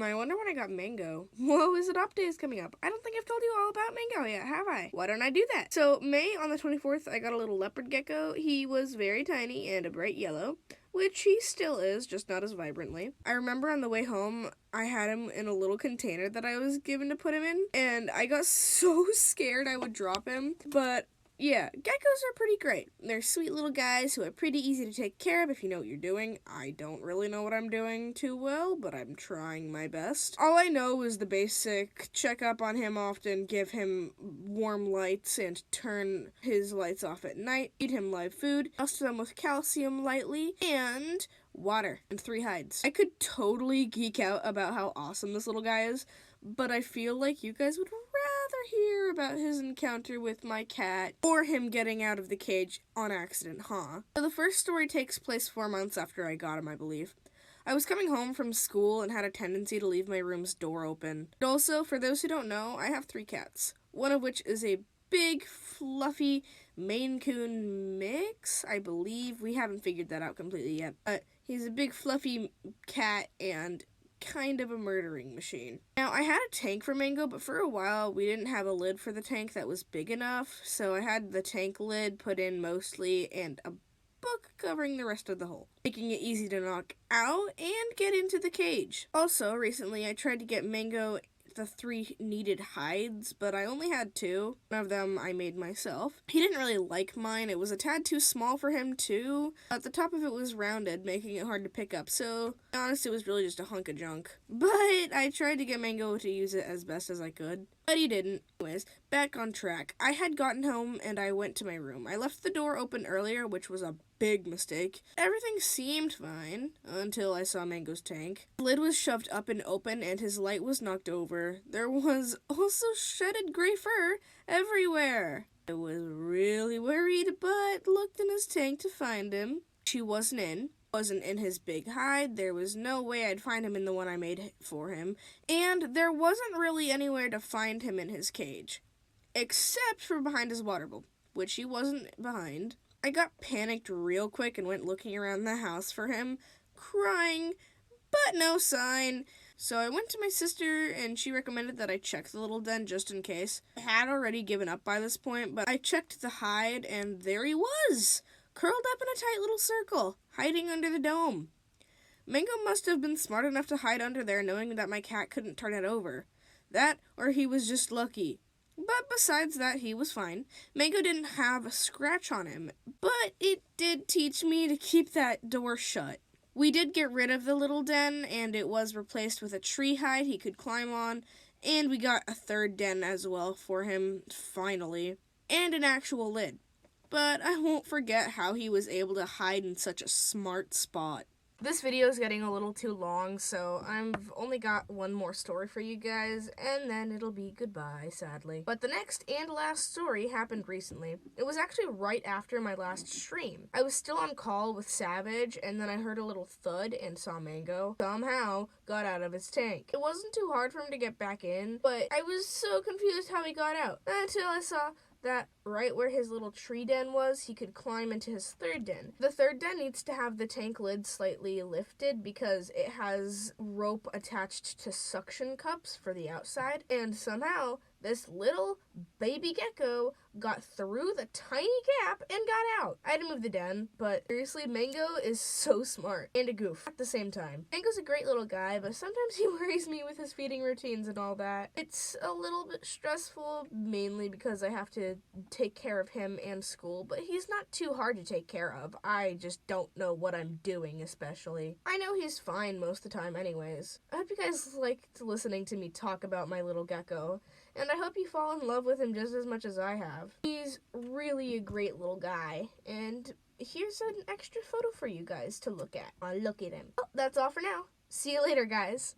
I wonder when I got Mango. Whoa, his adopt day is coming up. I don't think I've told you all about Mango yet, have I? Why don't I do that? So May on the 24th, I got a little leopard gecko. He was very tiny and a bright yellow, which he still is, just not as vibrantly. I remember on the way home, I had him in a little container that I was given to put him in, and I got so scared I would drop him, but yeah, geckos are pretty great. They're sweet little guys who are pretty easy to take care of if you know what you're doing. I don't really know what I'm doing too well, but I'm trying my best. All I know is the basic check up on him often, give him warm lights, and turn his lights off at night, feed him live food, dust them with calcium lightly, and water, and 3 hides. I could totally geek out about how awesome this little guy is, but I feel like you guys would rather hear about his encounter with my cat or him getting out of the cage on accident, huh? So the first story takes place 4 months after I got him, I believe. I was coming home from school and had a tendency to leave my room's door open. And also, for those who don't know, I have 3 cats, one of which is a big, fluffy Maine Coon mix, I believe. We haven't figured that out completely yet, but he's a big, fluffy cat and kind of a murdering machine. Now, I had a tank for Mango, but for a while we didn't have a lid for the tank that was big enough, so I had the tank lid put in mostly and a book covering the rest of the hole, making it easy to knock out and get into the cage. Also, recently I tried to get Mango the 3 needed hides, but I only had 2. One of them I made myself. He didn't really like mine. It was a tad too small for him too. At the top of it was rounded, making it hard to pick up, so to be honest, it was really just a hunk of junk. But I tried to get Mango to use it as best as I could, but he didn't. Anyways, back on track. I had gotten home and I went to my room. I left the door open earlier, which was a big mistake. Everything seemed fine until I saw Mango's tank. The lid was shoved up and open and his light was knocked over. There was also shredded gray fur everywhere. I was really worried, but looked in his tank to find him. She wasn't in his big hide. There was no way I'd find him in the one I made for him, and there wasn't really anywhere to find him in his cage, except for behind his water bowl, which he wasn't behind. I got panicked real quick and went looking around the house for him, crying, but no sign. So I went to my sister, and she recommended that I check the little den just in case. I had already given up by this point, but I checked the hide, and there he was, curled up in a tight little circle, hiding under the dome. Mango must have been smart enough to hide under there, knowing that my cat couldn't turn it over. That, or he was just lucky. But besides that, he was fine. Mango didn't have a scratch on him, but it did teach me to keep that door shut. We did get rid of the little den, and it was replaced with a tree hide he could climb on, and we got a 3rd den as well for him, finally, and an actual lid. But I won't forget how he was able to hide in such a smart spot. This video is getting a little too long, so I've only got one more story for you guys, and then it'll be goodbye, sadly. But the next and last story happened recently. It was actually right after my last stream. I was still on call with Savage, and then I heard a little thud and saw Mango somehow got out of his tank. It wasn't too hard for him to get back in, but I was so confused how he got out, until I saw that right where his little tree den was, he could climb into his 3rd den. The 3rd den needs to have the tank lid slightly lifted because it has rope attached to suction cups for the outside, and somehow this little baby gecko got through the tiny gap and got out. I had to move the den, but seriously, Mango is so smart and a goof at the same time. Mango's a great little guy, but sometimes he worries me with his feeding routines and all that. It's a little bit stressful, mainly because I have to take care of him and school, but he's not too hard to take care of. I just don't know what I'm doing, especially. I know he's fine most of the time anyways. I hope you guys liked listening to me talk about my little gecko, and I hope you fall in love with him just as much as I have. He's really a great little guy, and here's an extra photo for you guys to look at. Look at him. Oh, that's all for now. See you later, guys.